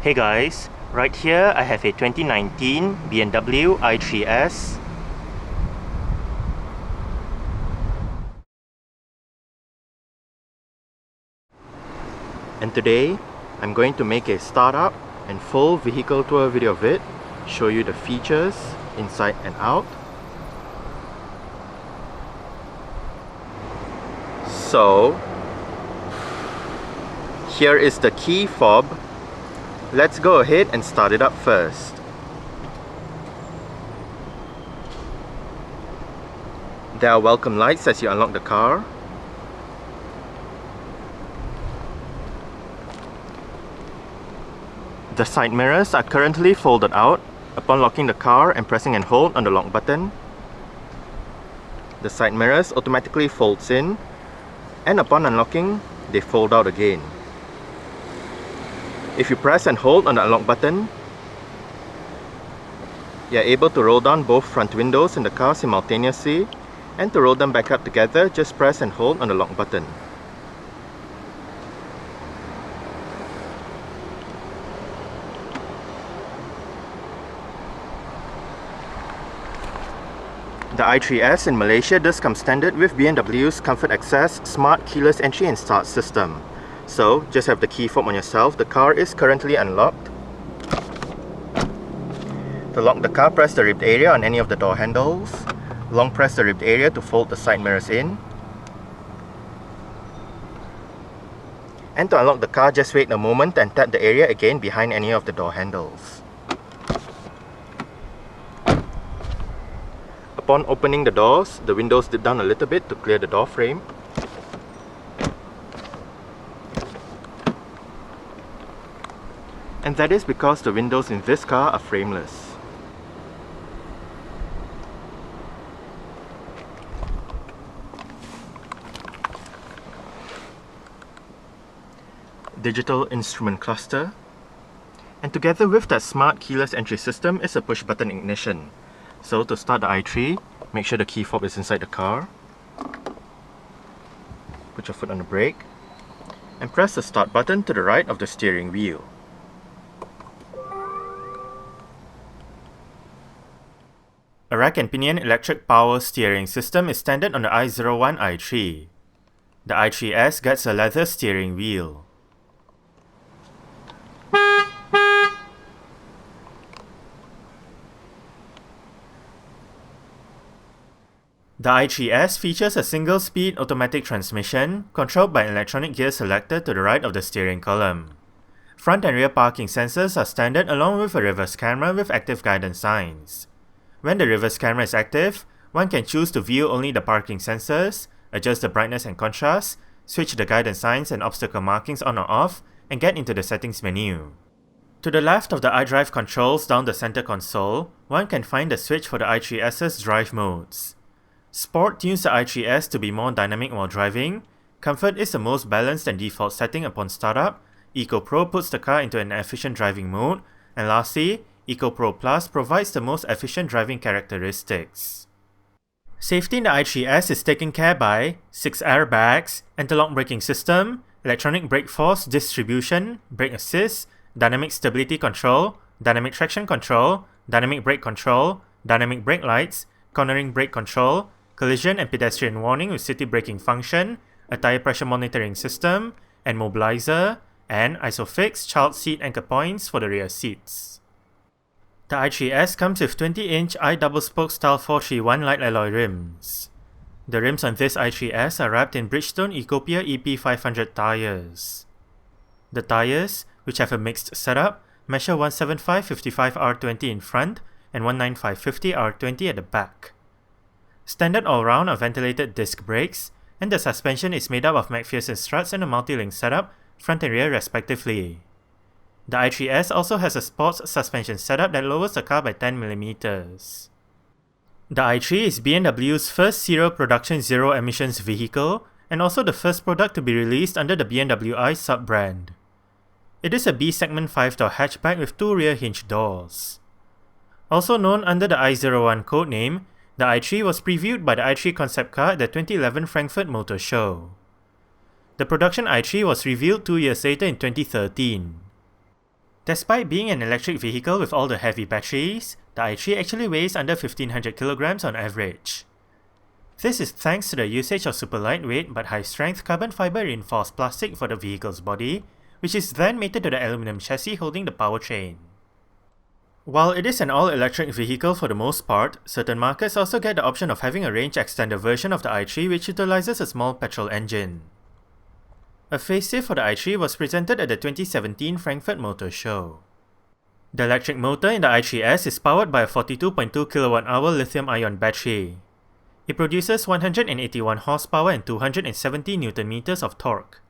Hey guys, right here I have a 2019 BMW i3s. And today I'm going to make a startup and full vehicle tour video of it, show you the features inside and out. So here is the key fob. Let's go ahead and start it up first. There are welcome lights as you unlock the car. The side mirrors are currently folded out. Upon locking the car and pressing and hold on the lock button, the side mirrors automatically folds in, and upon unlocking, they fold out again. If you press and hold on the unlock button, you are able to roll down both front windows in the car simultaneously, and to roll them back up together, just press and hold on the lock button. The i3s in Malaysia does come standard with BMW's Comfort Access Smart Keyless Entry and Start system. So, just have the key fob on yourself. The car is currently unlocked. To lock the car, press the ribbed area on any of the door handles. Long press the ribbed area to fold the side mirrors in. And to unlock the car, just wait a moment and tap the area again behind any of the door handles. Upon opening the doors, the windows dip down a little bit to clear the door frame. And that is because the windows in this car are frameless. Digital instrument cluster. And together with that smart keyless entry system is a push button ignition. So to start the i3, make sure the key fob is inside the car. Put your foot on the brake and press the start button to the right of the steering wheel. A rack and pinion electric power steering system is standard on the i01 i3. The i3s gets a leather steering wheel. The i3s features a single-speed automatic transmission controlled by an electronic gear selector to the right of the steering column. Front and rear parking sensors are standard along with a reverse camera with active guidance signs. When the reverse camera is active, one can choose to view only the parking sensors, adjust the brightness and contrast, switch the guidance signs and obstacle markings on or off, and get into the settings menu. To the left of the iDrive controls down the center console, one can find the switch for the i3s's drive modes. Sport tunes the i3s to be more dynamic while driving, Comfort is the most balanced and default setting upon startup, Eco Pro puts the car into an efficient driving mode, and lastly, Eco Pro Plus provides the most efficient driving characteristics. Safety in the i3s is taken care by 6 airbags, anti-lock braking system, electronic brake force distribution, brake assist, dynamic stability control, dynamic traction control, dynamic brake control, dynamic brake lights, cornering brake control, collision and pedestrian warning with city braking function, a tire pressure monitoring system, and mobilizer, and ISOFIX child seat anchor points for the rear seats. The i3s comes with 20-inch i-double-spoke style 431 light alloy rims. The rims on this i3s are wrapped in Bridgestone Ecopia EP500 tires. The tires, which have a mixed setup, measure 175/55 in front and 195/50 at the back. Standard all-round are ventilated disc brakes, and the suspension is made up of McPherson struts and a multi-link setup, front and rear respectively. The i3s also has a sports suspension setup that lowers the car by 10mm. The i3 is BMW's first serial production zero-emissions vehicle, and also the first product to be released under the BMW i sub-brand. It is a B-segment 5-door hatchback with 2 rear hinge doors. Also known under the i01 codename, the i3 was previewed by the i3 concept car at the 2011 Frankfurt Motor Show. The production i3 was revealed 2 years later in 2013. Despite being an electric vehicle with all the heavy batteries, the i3 actually weighs under 1500 kilograms on average. This is thanks to the usage of super lightweight but high-strength carbon fiber reinforced plastic for the vehicle's body, which is then mated to the aluminum chassis holding the powertrain. While it is an all-electric vehicle for the most part, certain markets also get the option of having a range extender version of the i3 which utilizes a small petrol engine. A facelift for the i3 was presented at the 2017 Frankfurt Motor Show. The electric motor in the i3s is powered by a 42.2 kWh lithium-ion battery. It produces 181 horsepower and 270 Nm of torque.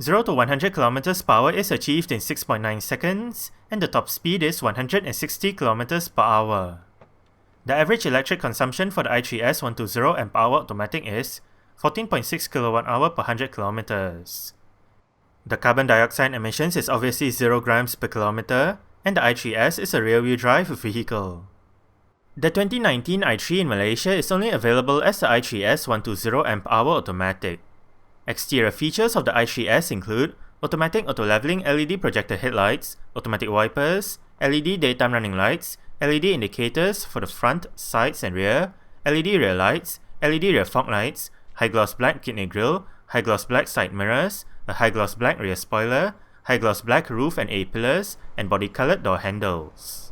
0 to 100 km power is achieved in 6.9 seconds, and the top speed is 160 km per hour. The average electric consumption for the i3s 120 amp hour automatic is 14.6 kWh per 100 km. The carbon dioxide emissions is obviously 0 grams per kilometer, and the i3s is a rear-wheel drive vehicle. The 2019 i3 in Malaysia is only available as the i3s 120 amp hour automatic. Exterior features of the i3s include automatic auto-leveling LED projector headlights, automatic wipers, LED daytime running lights, LED indicators for the front, sides and rear, LED rear lights, LED rear fog lights, high-gloss black kidney grille, high-gloss black side mirrors, a high-gloss black rear spoiler, high-gloss black roof and A-pillars, and body-colored door handles.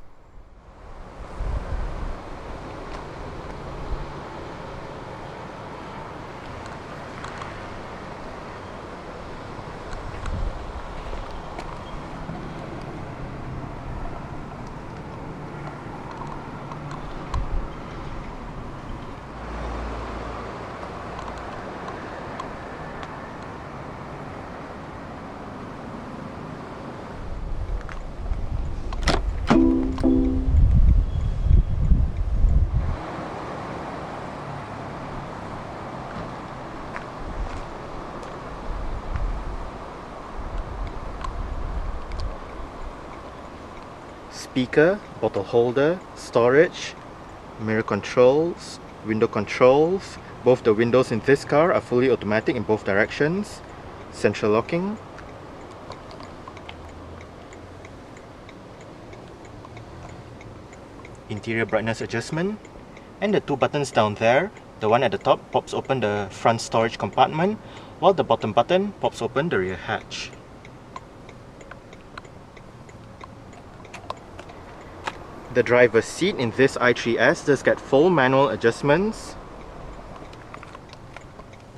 Speaker, bottle holder, storage, mirror controls, window controls. Both the windows in this car are fully automatic in both directions. Central locking. Interior brightness adjustment. And the two buttons down there, the one at the top pops open the front storage compartment, while the bottom button pops open the rear hatch. The driver's seat in this i3s does get full manual adjustments.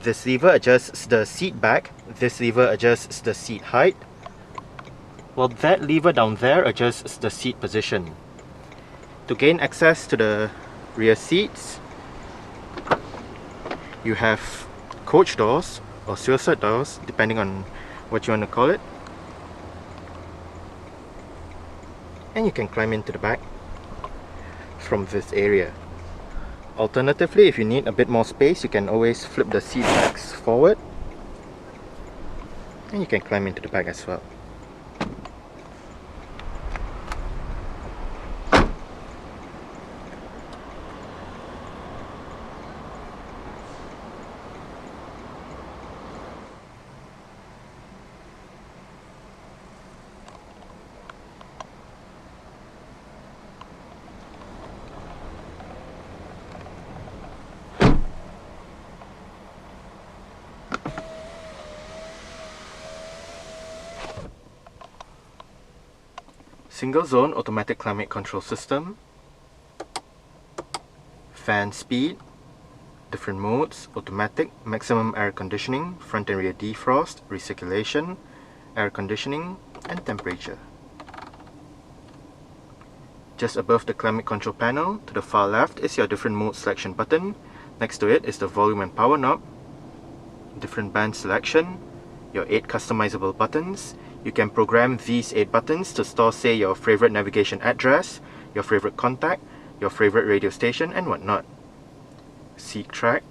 This lever adjusts the seat back, this lever adjusts the seat height, while that lever down there adjusts the seat position. To gain access to the rear seats, you have coach doors or suicide doors, depending on what you want to call it. And you can climb into the back from this area. Alternatively, if you need a bit more space, you can always flip the seat backs forward and you can climb into the back as well. Single zone automatic climate control system, fan speed, different modes, automatic, maximum air conditioning, front and rear defrost, recirculation, air conditioning, and temperature. Just above the climate control panel, to the far left is your different mode selection button. Next to it is the volume and power knob, different band selection, your 8 customizable buttons. You can program these 8 buttons to store, say, your favorite navigation address, your favorite contact, your favorite radio station, and whatnot. Seat track.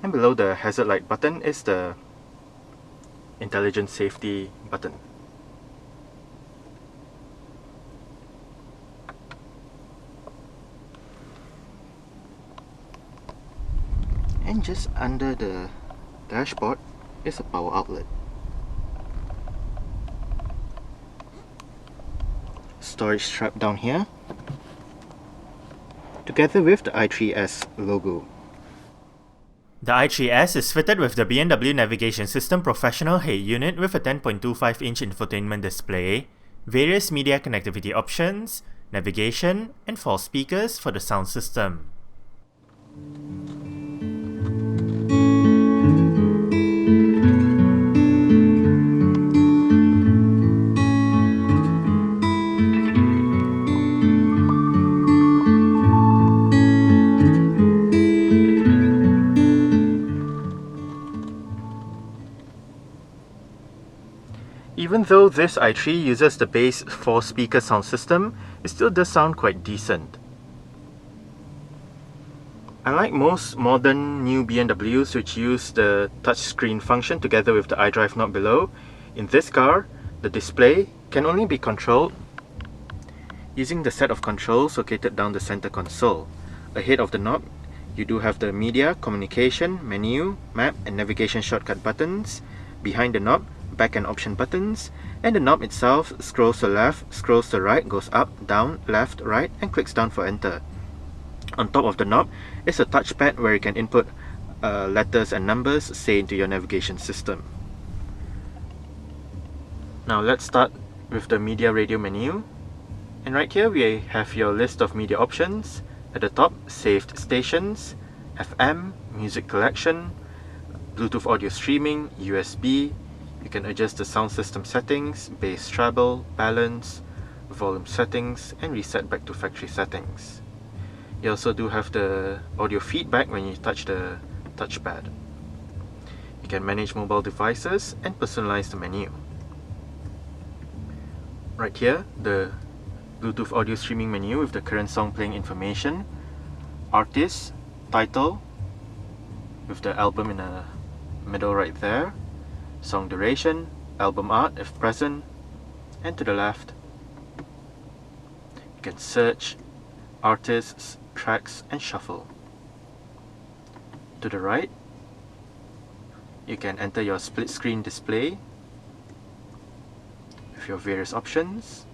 And below the hazard light button is the intelligent safety button. And just under the dashboard is a power outlet. storage strap down here, together with the i3s logo. The i3s is fitted with the BMW Navigation System Professional head unit with a 10.25-inch infotainment display, various media connectivity options, navigation, and 4 speakers for the sound system. Even though this i3 uses the base 4-speaker sound system, it still does sound quite decent. Unlike most modern new BMWs which use the touchscreen function together with the iDrive knob below, in this car, the display can only be controlled using the set of controls located down the center console. Ahead of the knob, you do have the media, communication, menu, map and navigation shortcut buttons. Behind the knob, back and option buttons, and the knob itself scrolls to the left, scrolls to the right, goes up, down, left, right, and clicks down for enter. On top of the knob is a touchpad where you can input letters and numbers, say, into your navigation system. Now let's start with the media radio menu. And right here we have your list of media options. At the top, saved stations, FM, music collection, Bluetooth audio streaming, USB. You can adjust the sound system settings, bass treble, balance, volume settings, and reset back to factory settings. You also do have the audio feedback when you touch the touchpad. You can manage mobile devices and personalize the menu. Right here, the Bluetooth audio streaming menu with the current song playing information, artist, title, with the album in the middle right there, song duration, album art if present, and to the left you can search, artists, tracks, and shuffle. To the right you can enter your split screen display with your various options,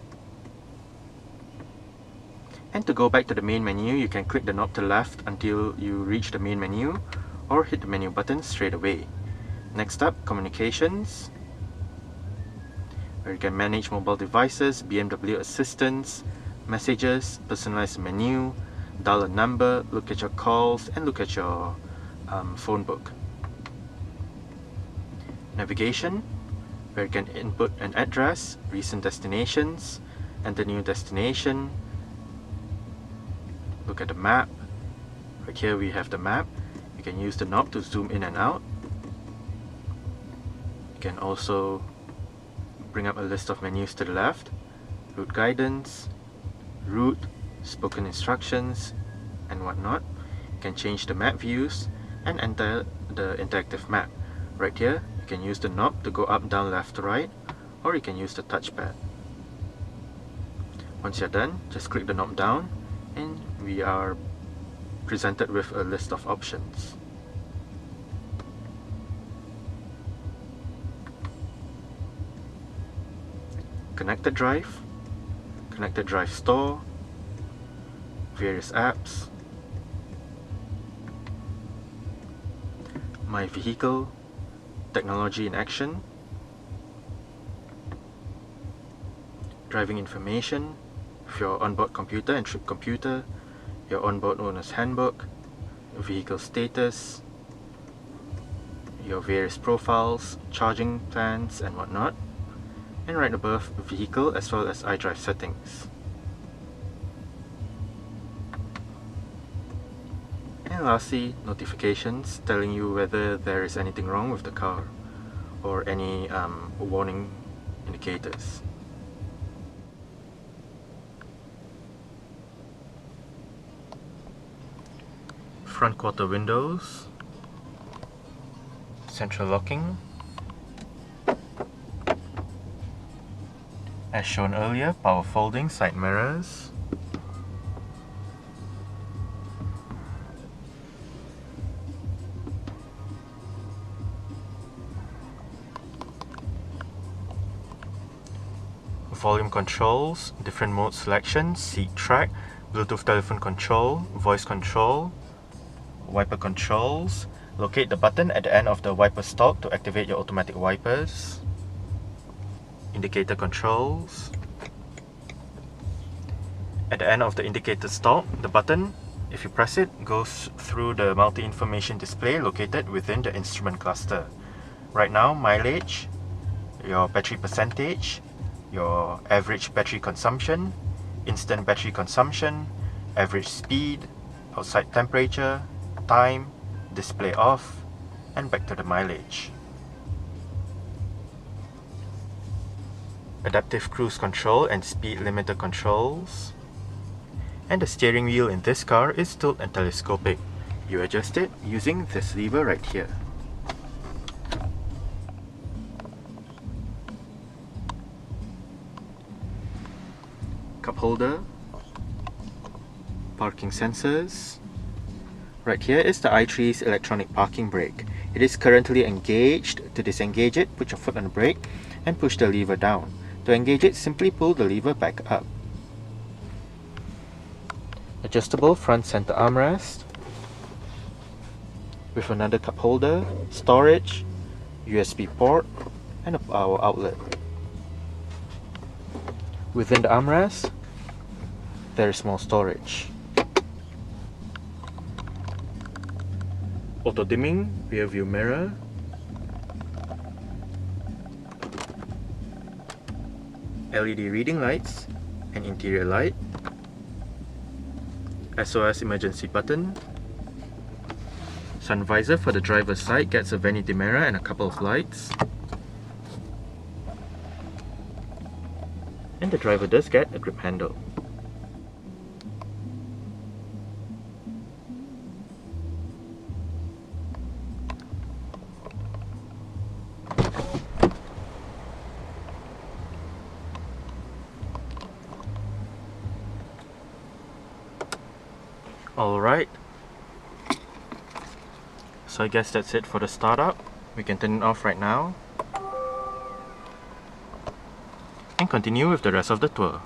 and to go back to the main menu you can click the knob to the left until you reach the main menu, or hit the menu button straight away. Next up, communications, where you can manage mobile devices, BMW assistance, messages, personalize the menu, dial a number, look at your calls, and look at your phone book. Navigation, where you can input an address, recent destinations, enter new destination, look at the map. Right here we have the map. You can use the knob to zoom in and out. You can also bring up a list of menus to the left, route guidance, route, spoken instructions, and whatnot. You can change the map views and enter the interactive map. Right here, you can use the knob to go up, down, left, right, or you can use the touchpad. Once you're done, just click the knob down and we are presented with a list of options. Connected Drive, Connected Drive Store, various apps, My Vehicle, Technology in Action, driving information with your onboard computer and trip computer, your onboard owner's handbook, vehicle status, your various profiles, charging plans and whatnot, and right above, vehicle as well as iDrive settings. And lastly, notifications telling you whether there is anything wrong with the car or any warning indicators. Front quarter windows, central locking. As shown earlier, power folding side mirrors, volume controls, different mode selection, seat track, Bluetooth telephone control, voice control, wiper controls. Locate the button at the end of the wiper stalk to activate your automatic wipers. Indicator controls. At the end of the indicator stalk, the button, if you press it, goes through the multi-information display located within the instrument cluster. Right now, mileage, your battery percentage, your average battery consumption, instant battery consumption, average speed, outside temperature, time, display off, and back to the mileage. Adaptive cruise control and speed limiter controls. And the steering wheel in this car is tilt and telescopic. You adjust it using this lever right here. Cup holder, parking sensors. Right here is the i3's electronic parking brake. It is currently engaged. To disengage it, put your foot on the brake and push the lever down. To engage it, simply pull the lever back up. Adjustable front center armrest with another cup holder, storage, USB port, and a power outlet. Within the armrest, there is more storage. Auto dimming rear view mirror, LED reading lights and interior light, SOS emergency button, sun visor for the driver's side gets a vanity mirror and a couple of lights, and the driver does get a grip handle. Alright, so I guess that's it for the startup. We can turn it off right now and continue with the rest of the tour.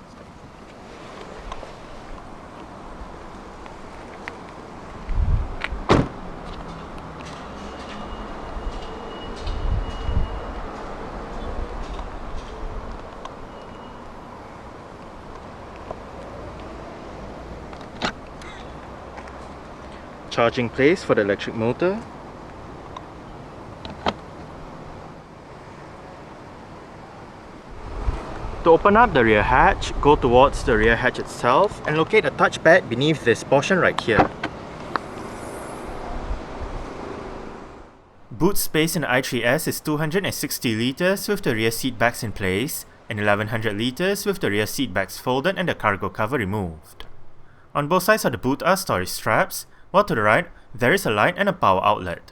Charging place for the electric motor. To open up the rear hatch, go towards the rear hatch itself and locate a touchpad beneath this portion right here. Boot space in the i3s is 260 litres with the rear seat backs in place and 1100 litres with the rear seat backs folded and the cargo cover removed. On both sides of the boot are storage straps, while to the right, there is a light and a power outlet.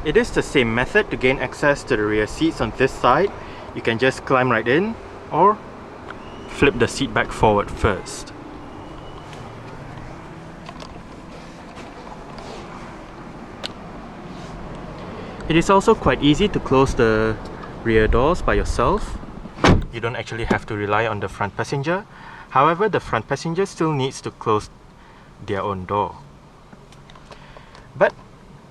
It is the same method to gain access to the rear seats on this side. You can just climb right in or flip the seat back forward first. It is also quite easy to close the rear doors by yourself. You don't actually have to rely on the front passenger. However, the front passenger still needs to close their own door. But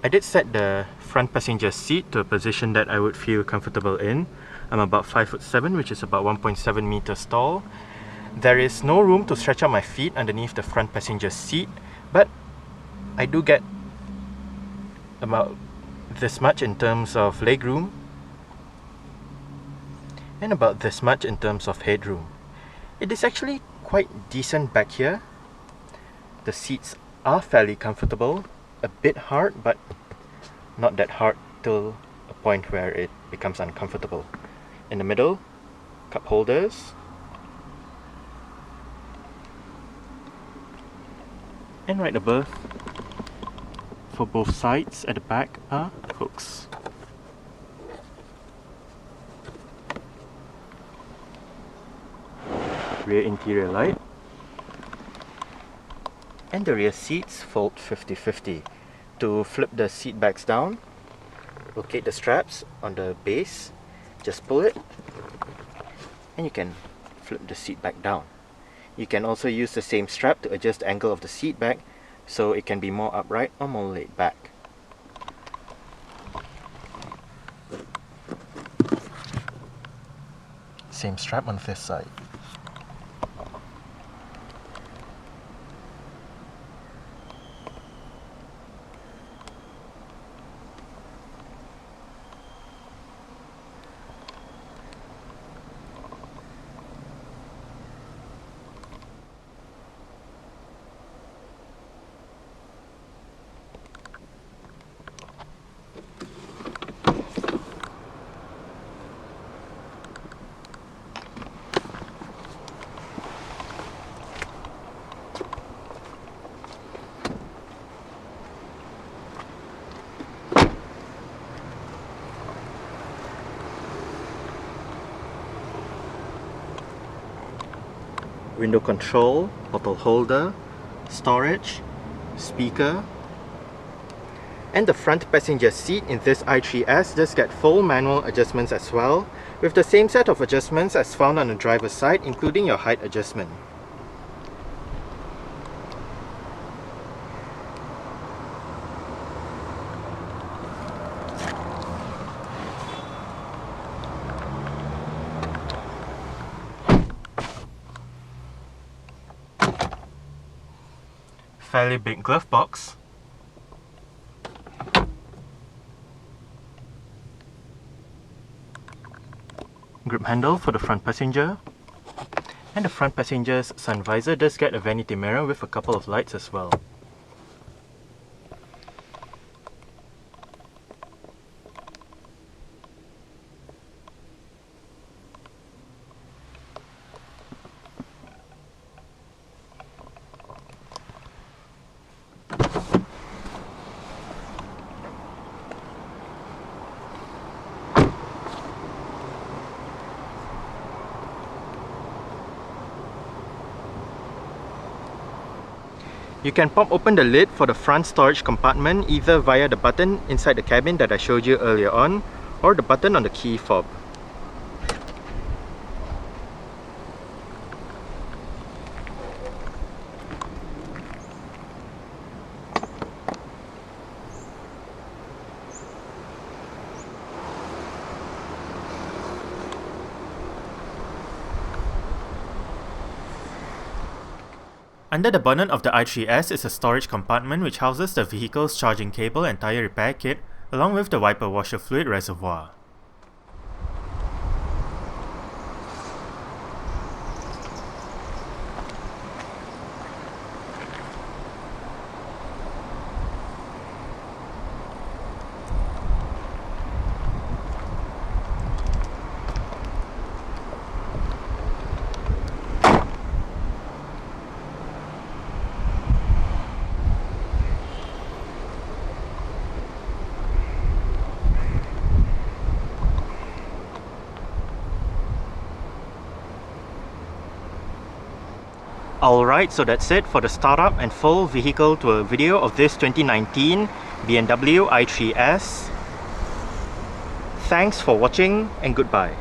I did set the front passenger seat to a position that I would feel comfortable in. I'm about 5'7", which is about 1.7 meters tall. There is no room to stretch out my feet underneath the front passenger seat, but I do get about this much in terms of leg room and about this much in terms of headroom. It is actually quite decent back here. The seats are fairly comfortable, a bit hard, but not that hard till a point where it becomes uncomfortable. In the middle, cup holders, and right above, for both sides at the back, are hooks. Rear interior light, and the rear seats fold 50-50. To flip the seat backs down, locate the straps on the base, just pull it, and you can flip the seat back down. You can also use the same strap to adjust the angle of the seat back so it can be more upright or more laid back. Same strap on this side. Window control, bottle holder, storage, speaker, and the front passenger seat in this i3s does get full manual adjustments as well, with the same set of adjustments as found on the driver's side, including your height adjustment. Fairly big glove box, grip handle for the front passenger, and the front passenger's sun visor does get a vanity mirror with a couple of lights as well. You can pop open the lid for the front storage compartment either via the button inside the cabin that I showed you earlier on, or the button on the key fob. Under the bonnet of the i3s is a storage compartment which houses the vehicle's charging cable and tyre repair kit, along with the wiper washer fluid reservoir. Alright, so that's it for the startup and full vehicle tour video of this 2019 BMW i3s. Thanks for watching and goodbye.